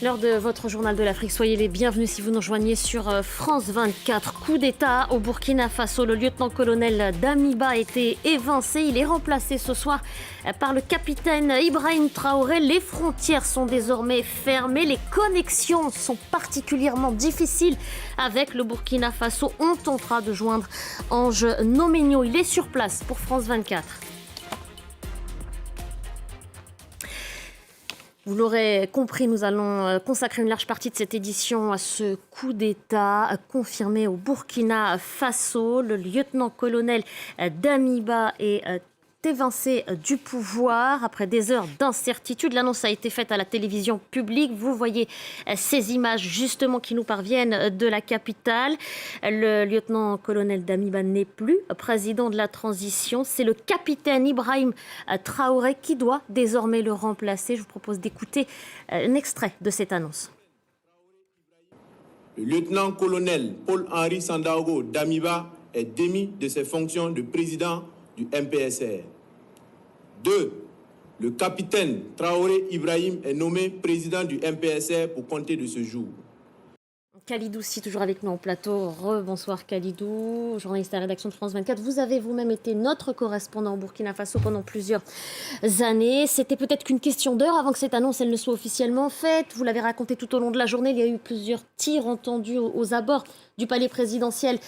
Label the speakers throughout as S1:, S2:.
S1: L'heure de votre journal de l'Afrique, soyez les bienvenus si vous nous rejoignez sur France 24. Coup d'État au Burkina Faso, le lieutenant-colonel Damiba a été évincé. Il est remplacé ce soir par le capitaine Ibrahim Traoré. Les frontières sont désormais fermées. Les connexions sont particulièrement difficiles avec le Burkina Faso. On tentera de joindre Ange Noménio. Il est sur place pour France 24. Vous l'aurez compris, nous allons consacrer une large partie de cette édition à ce coup d'État confirmé au Burkina Faso. Le lieutenant-colonel Damiba est évincé du pouvoir après des heures d'incertitude. L'annonce a été faite à la télévision publique. Vous voyez ces images justement qui nous parviennent de la capitale. Le lieutenant-colonel Damiba n'est plus président de la transition. C'est le capitaine Ibrahim Traoré qui doit désormais le remplacer. Je vous propose d'écouter un extrait de cette annonce.
S2: Le lieutenant-colonel Paul-Henri Sandaogo Damiba est démis de ses fonctions de président du MPSR. 2. Le capitaine Traoré Ibrahim est nommé président du MPSR pour compter de ce jour.
S1: Khalidou, si toujours avec nous en plateau. Bonsoir Khalidou, journaliste à la rédaction de France 24. Vous avez vous-même été notre correspondant au Burkina Faso pendant plusieurs années. C'était peut-être qu'une question d'heure avant que cette annonce elle ne soit officiellement faite. Vous l'avez raconté tout au long de la journée. Il y a eu plusieurs tirs entendus aux abords du palais présidentiel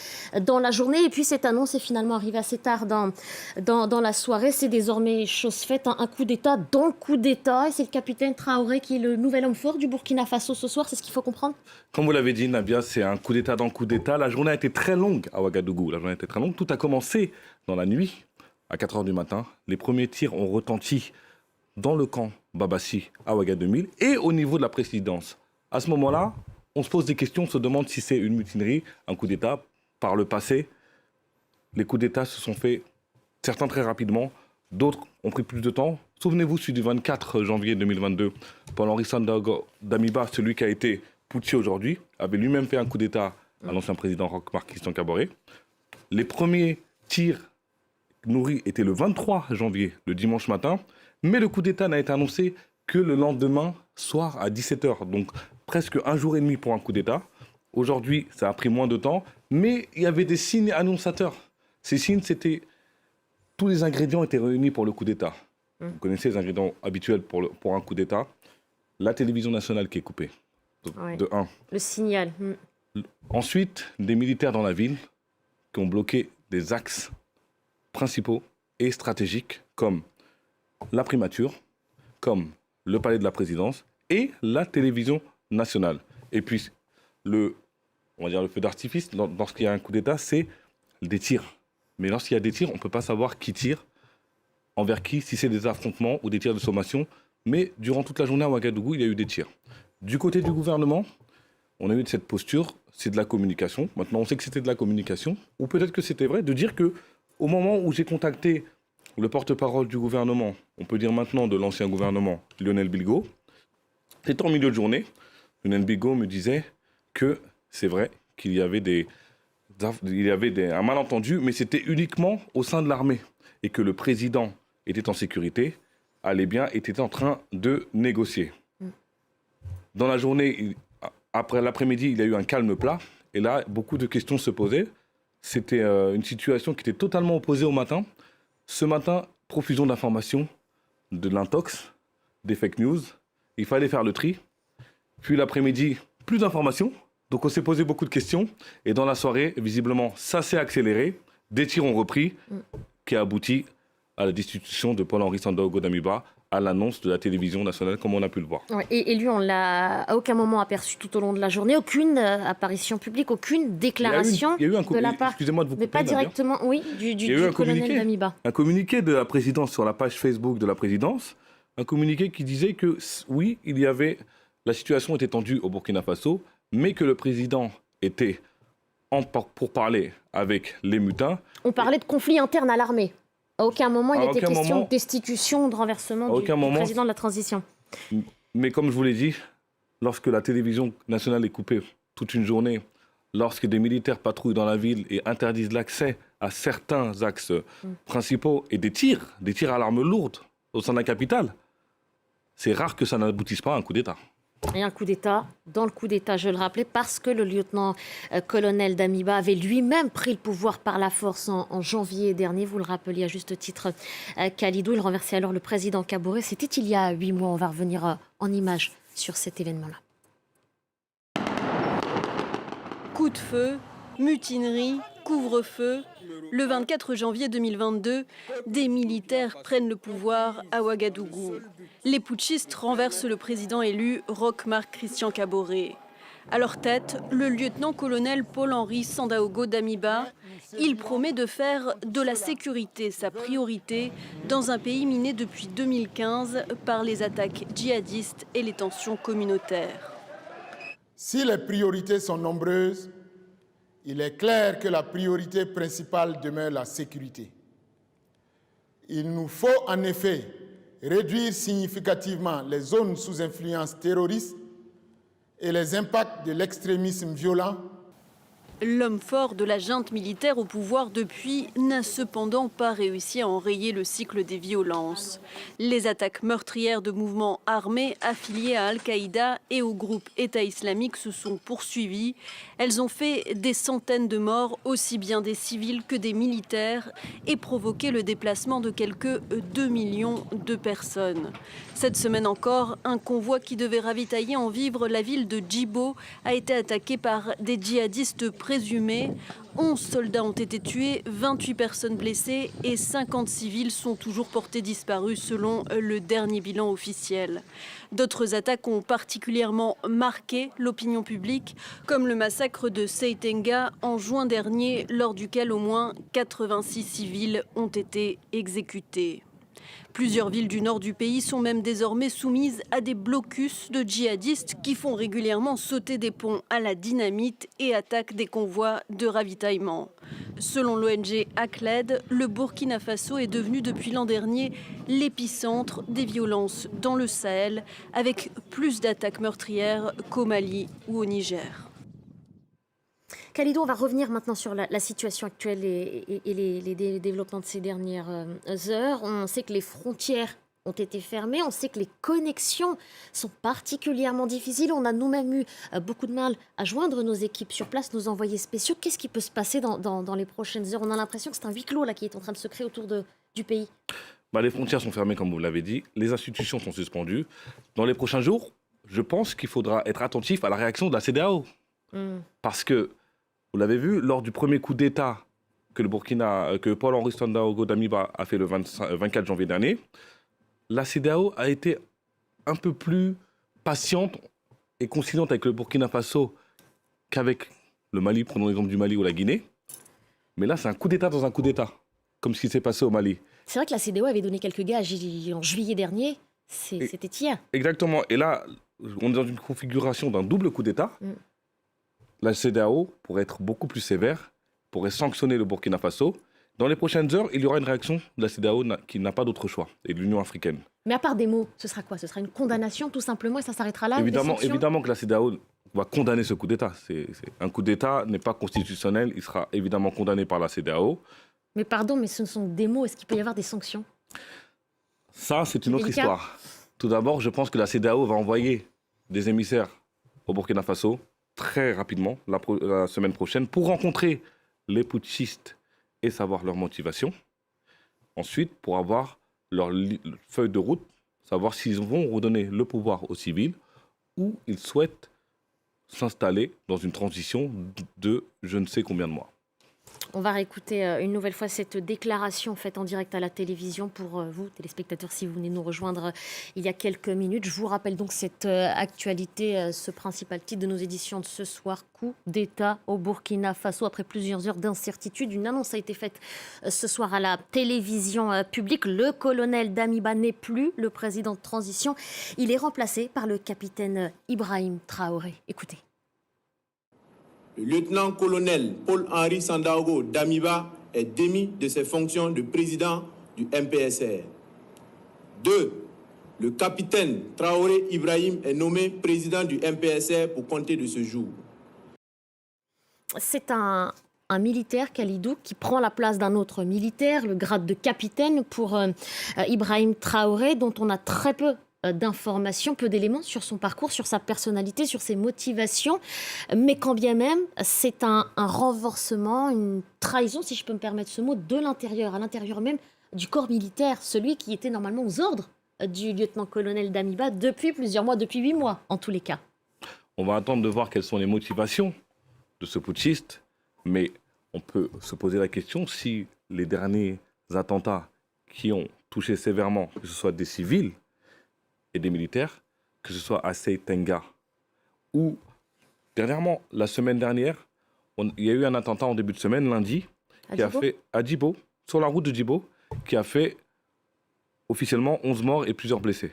S1: dans la journée. Et puis cette annonce est finalement arrivée assez tard dans la soirée. C'est désormais chose faite, un coup d'État dans le coup d'État. Et c'est le capitaine Traoré qui est le nouvel homme fort du Burkina Faso ce soir. C'est ce qu'il faut comprendre ?
S3: Comme vous l'avez dit, Nabia, c'est un coup d'État dans le coup d'État. La journée a été très longue à Ouagadougou. Tout a commencé dans la nuit, à 4h du matin. Les premiers tirs ont retenti dans le camp Babassi à Ouagadougou et au niveau de la présidence. À ce moment-là, on se pose des questions, on se demande si c'est une mutinerie, un coup d'État. Par le passé, les coups d'État se sont faits, certains très rapidement, d'autres ont pris plus de temps. Souvenez-vous, celui du 24 janvier 2022, Paul-Henri Sandaogo Damiba, celui qui a été putsché aujourd'hui, avait lui-même fait un coup d'État à l'ancien président Roch-Marc Christian Kaboré. Les premiers tirs nourris étaient le 23 janvier, le dimanche matin, mais le coup d'État n'a été annoncé que le lendemain soir à 17h, donc presque un jour et demi pour un coup d'État. Aujourd'hui, ça a pris moins de temps, mais il y avait des signes annonciateurs. Ces signes, c'était... Tous les ingrédients étaient réunis pour le coup d'État. Vous connaissez les ingrédients habituels pour un coup d'État. La télévision nationale qui est coupée, de 1.
S1: Le signal.
S3: Ensuite, des militaires dans la ville qui ont bloqué des axes principaux et stratégiques comme la primature, comme le palais de la présidence et la télévision nationale. Et puis, le feu d'artifice, lorsqu'il y a un coup d'État, c'est des tirs. Mais lorsqu'il y a des tirs, on ne peut pas savoir qui tire, envers qui, si c'est des affrontements ou des tirs de sommation. Mais durant toute la journée à Ouagadougou, il y a eu des tirs. Du côté du gouvernement, on a eu cette posture, c'est de la communication. Maintenant, on sait que c'était de la communication. Ou peut-être que c'était vrai de dire qu'au moment où j'ai contacté le porte-parole du gouvernement, on peut dire maintenant de l'ancien gouvernement, Lionel Bilgo, c'était en milieu de journée. Lionel Bilgo me disait que c'est vrai qu'il y avait un malentendu, mais c'était uniquement au sein de l'armée. Et que le président était en sécurité, allait bien, était en train de négocier. Dans la journée, après l'après-midi, il y a eu un calme plat. Et là, beaucoup de questions se posaient. C'était une situation qui était totalement opposée au matin. Ce matin, profusion d'informations, de l'intox, des fake news. Il fallait faire le tri. Puis l'après-midi, plus d'informations. Donc on s'est posé beaucoup de questions. Et dans la soirée, visiblement, ça s'est accéléré. Des tirs ont repris, qui a abouti à la destitution de Paul-Henri Sandaogo Damiba, à l'annonce de la télévision nationale, comme on a pu le voir.
S1: Ouais, et lui, on l'a à aucun moment aperçu tout au long de la journée. Aucune apparition publique, aucune déclaration de la part.
S3: Excusez-moi de vous couper,
S1: mais pas directement, oui, du colonel Damiba.
S3: Un communiqué de la présidence sur la page Facebook de la présidence, un communiqué qui disait que oui, la situation était tendue au Burkina Faso, mais que le président était pour parler avec les mutins.
S1: On parlait de conflit interne à l'armée. À aucun moment, il était question de destitution, de renversement du président de la transition.
S3: Mais comme je vous l'ai dit, lorsque la télévision nationale est coupée toute une journée, lorsque des militaires patrouillent dans la ville et interdisent l'accès à certains axes principaux et des tirs à l'arme lourde au sein de la capitale, c'est rare que ça n'aboutisse pas à un coup d'État.
S1: Et un coup d'État, dans le coup d'État, je le rappelais, parce que le lieutenant-colonel Damiba avait lui-même pris le pouvoir par la force en janvier dernier. Vous le rappeliez à juste titre, Khalidou. Il renversait alors le président Kaboré. C'était il y a 8 mois. On va revenir en images sur cet événement-là.
S4: Coup de feu, mutinerie, couvre-feu. Le 24 janvier 2022, des militaires prennent le pouvoir à Ouagadougou. Les putschistes renversent le président élu Roch-Marc Christian Kaboré. À leur tête, le lieutenant-colonel Paul-Henri Sandaogo Damiba. Il promet de faire de la sécurité sa priorité dans un pays miné depuis 2015 par les attaques djihadistes et les tensions communautaires.
S5: Si les priorités sont nombreuses, il est clair que la priorité principale demeure la sécurité. Il nous faut en effet réduire significativement les zones sous influence terroriste et les impacts de l'extrémisme violent.
S4: L'homme fort de la junte militaire au pouvoir depuis n'a cependant pas réussi à enrayer le cycle des violences. Les attaques meurtrières de mouvements armés affiliés à Al-Qaïda et au groupe État islamique se sont poursuivies. Elles ont fait des centaines de morts, aussi bien des civils que des militaires, et provoqué le déplacement de quelques 2 millions de personnes. Cette semaine encore, un convoi qui devait ravitailler en vivres la ville de Djibo a été attaqué par des djihadistes présumés. 11 soldats ont été tués, 28 personnes blessées et 50 civils sont toujours portés disparus selon le dernier bilan officiel. D'autres attaques ont particulièrement marqué l'opinion publique, comme le massacre de Seitenga en juin dernier, lors duquel au moins 86 civils ont été exécutés. Plusieurs villes du nord du pays sont même désormais soumises à des blocus de djihadistes qui font régulièrement sauter des ponts à la dynamite et attaquent des convois de ravitaillement. Selon l'ONG ACLED, le Burkina Faso est devenu depuis l'an dernier l'épicentre des violences dans le Sahel, avec plus d'attaques meurtrières qu'au Mali ou au Niger.
S1: Khalidou, on va revenir maintenant sur la situation actuelle et les développements de ces dernières heures. On sait que les frontières ont été fermées, on sait que les connexions sont particulièrement difficiles. On a nous-mêmes eu beaucoup de mal à joindre nos équipes sur place, nos envoyés spéciaux. Qu'est-ce qui peut se passer dans les prochaines heures? On a l'impression que c'est un huis clos là, qui est en train de se créer autour du pays.
S3: Les frontières sont fermées, comme vous l'avez dit. Les institutions sont suspendues. Dans les prochains jours, je pense qu'il faudra être attentif à la réaction de la CEDEAO. Parce que, vous l'avez vu, lors du premier coup d'État que Paul-Henri Sandaogo Damiba a fait le 24 janvier dernier, la CEDEAO a été un peu plus patiente et conciliante avec le Burkina Faso qu'avec le Mali, prenons l'exemple du Mali ou la Guinée. Mais là, c'est un coup d'État dans un coup d'État, comme ce qui s'est passé au Mali.
S1: C'est vrai que la CEDEAO avait donné quelques gages en juillet dernier. C'était hier.
S3: Exactement. Et là, on est dans une configuration d'un double coup d'État. La CEDEAO pourrait être beaucoup plus sévère, pourrait sanctionner le Burkina Faso. Dans les prochaines heures, il y aura une réaction de la CEDEAO qui n'a pas d'autre choix, et de l'Union africaine.
S1: Mais à part des mots, ce sera quoi? Ce sera une condamnation tout simplement et ça s'arrêtera là?
S3: Évidemment que la CEDEAO va condamner ce coup d'État. Un coup d'État n'est pas constitutionnel, il sera évidemment condamné par la CEDEAO.
S1: Mais pardon, mais ce ne sont que des mots. Est-ce qu'il peut y avoir des sanctions?
S3: Ça, c'est une autre histoire. Tout d'abord, je pense que la CEDEAO va envoyer des émissaires au Burkina Faso très rapidement, la semaine prochaine, pour rencontrer les putschistes et savoir leur motivation. Ensuite, pour avoir leur feuille de route, savoir s'ils vont redonner le pouvoir aux civils ou ils souhaitent s'installer dans une transition de je ne sais combien de mois.
S1: On va réécouter une nouvelle fois cette déclaration faite en direct à la télévision pour vous, téléspectateurs, si vous venez nous rejoindre il y a quelques minutes. Je vous rappelle donc cette actualité, ce principal titre de nos éditions de ce soir, coup d'État au Burkina Faso. Après plusieurs heures d'incertitude, une annonce a été faite ce soir à la télévision publique. Le colonel Damiba n'est plus le président de transition. Il est remplacé par le capitaine Ibrahim Traoré. Écoutez.
S2: Le lieutenant-colonel Paul-Henri Sandaogo Damiba est démis de ses fonctions de président du MPSR. 2. Le capitaine Traoré Ibrahim est nommé président du MPSR pour compter de ce jour.
S1: C'est un militaire, Khalidou, qui prend la place d'un autre militaire, le grade de capitaine pour Ibrahim Traoré, dont on a très peu d'informations, peu d'éléments sur son parcours, sur sa personnalité, sur ses motivations. Mais quand bien même, c'est un renversement, une trahison, si je peux me permettre ce mot, de l'intérieur, à l'intérieur même du corps militaire, celui qui était normalement aux ordres du lieutenant-colonel Damiba depuis plusieurs mois, depuis 8 mois en tous les cas.
S3: On va attendre de voir quelles sont les motivations de ce putschiste, mais on peut se poser la question si les derniers attentats qui ont touché sévèrement, que ce soit des civils et des militaires, que ce soit à Seitenga ou dernièrement, la semaine dernière, il y a eu un attentat en début de semaine, lundi, qui a fait à Djibo, sur la route de Djibo, qui a fait officiellement 11 morts et plusieurs blessés.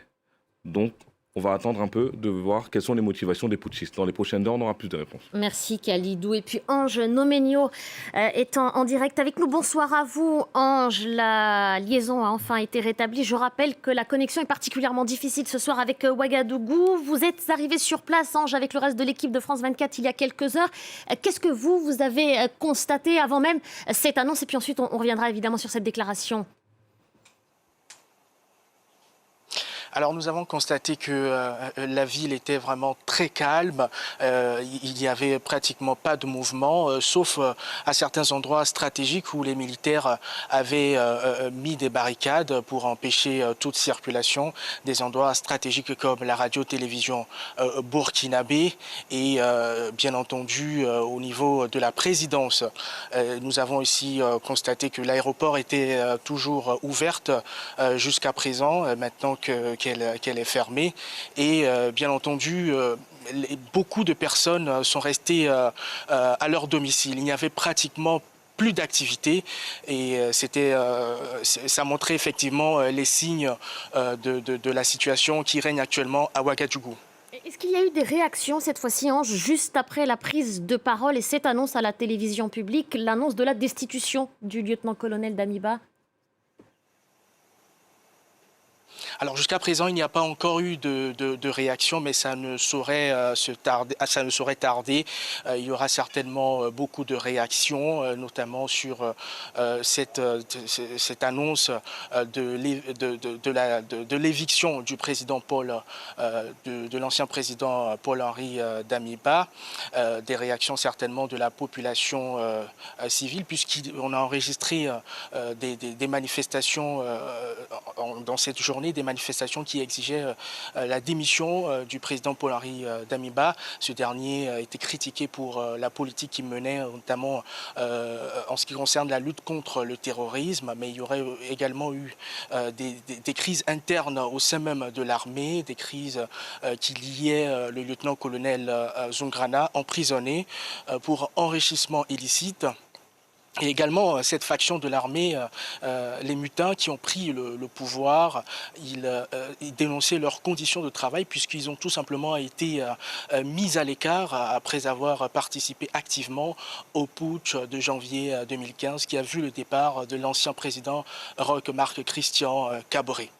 S3: Donc, on va attendre un peu de voir quelles sont les motivations des putschistes. Dans les prochaines heures, on aura plus de réponses.
S1: Merci Khalidou. Et puis Ange Nomenio est en direct avec nous. Bonsoir à vous Ange. La liaison a enfin été rétablie. Je rappelle que la connexion est particulièrement difficile ce soir avec Ouagadougou. Vous êtes arrivé sur place, Ange, avec le reste de l'équipe de France 24 il y a quelques heures. Qu'est-ce que vous avez constaté avant même cette annonce? Et puis ensuite, on reviendra évidemment sur cette déclaration.
S6: Alors nous avons constaté que la ville était vraiment très calme, il n'y avait pratiquement pas de mouvement, sauf à certains endroits stratégiques où les militaires avaient mis des barricades pour empêcher toute circulation, des endroits stratégiques comme la radio-télévision burkinabé et bien entendu au niveau de la présidence. Nous avons aussi constaté que l'aéroport était toujours ouverte jusqu'à présent, maintenant qu'elle est fermée. Et bien entendu, beaucoup de personnes sont restées à leur domicile. Il n'y avait pratiquement plus d'activité et ça montrait effectivement les signes de la situation qui règne actuellement à Ouagadougou.
S1: Est-ce qu'il y a eu des réactions cette fois-ci, Ange, juste après la prise de parole et cette annonce à la télévision publique, l'annonce de la destitution du lieutenant-colonel Damiba?
S6: Alors jusqu'à présent, il n'y a pas encore eu de réaction, mais ça ne saurait tarder. Il y aura certainement beaucoup de réactions, notamment sur cette annonce de l'éviction du président de l'ancien président Paul-Henri Damiba. Des réactions certainement de la population civile, puisqu'on a enregistré des manifestations dans cette journée, des manifestations qui exigeaient la démission du président Paul-Henri Damiba. Ce dernier était critiqué pour la politique qu'il menait, notamment en ce qui concerne la lutte contre le terrorisme, mais il y aurait également eu des crises internes au sein même de l'armée, des crises qui liaient le lieutenant-colonel Zongrana, emprisonné pour enrichissement illicite. Et également cette faction de l'armée, les mutins qui ont pris le pouvoir, ils dénonçaient leurs conditions de travail puisqu'ils ont tout simplement été mis à l'écart après avoir participé activement au putsch de janvier 2015 qui a vu le départ de l'ancien président Roch-Marc Christian Kaboré.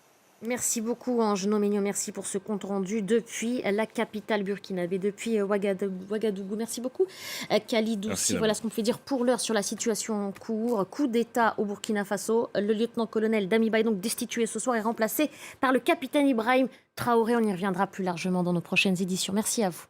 S1: Merci beaucoup, Ange Nomenio. Merci pour ce compte rendu depuis la capitale burkinabé, depuis Ouagadougou. Merci beaucoup, Khalidou. Voilà ce qu'on peut dire pour l'heure sur la situation en cours. Coup d'État au Burkina Faso. Le lieutenant-colonel Damiba est donc destitué ce soir et remplacé par le capitaine Ibrahim Traoré. On y reviendra plus largement dans nos prochaines éditions. Merci à vous.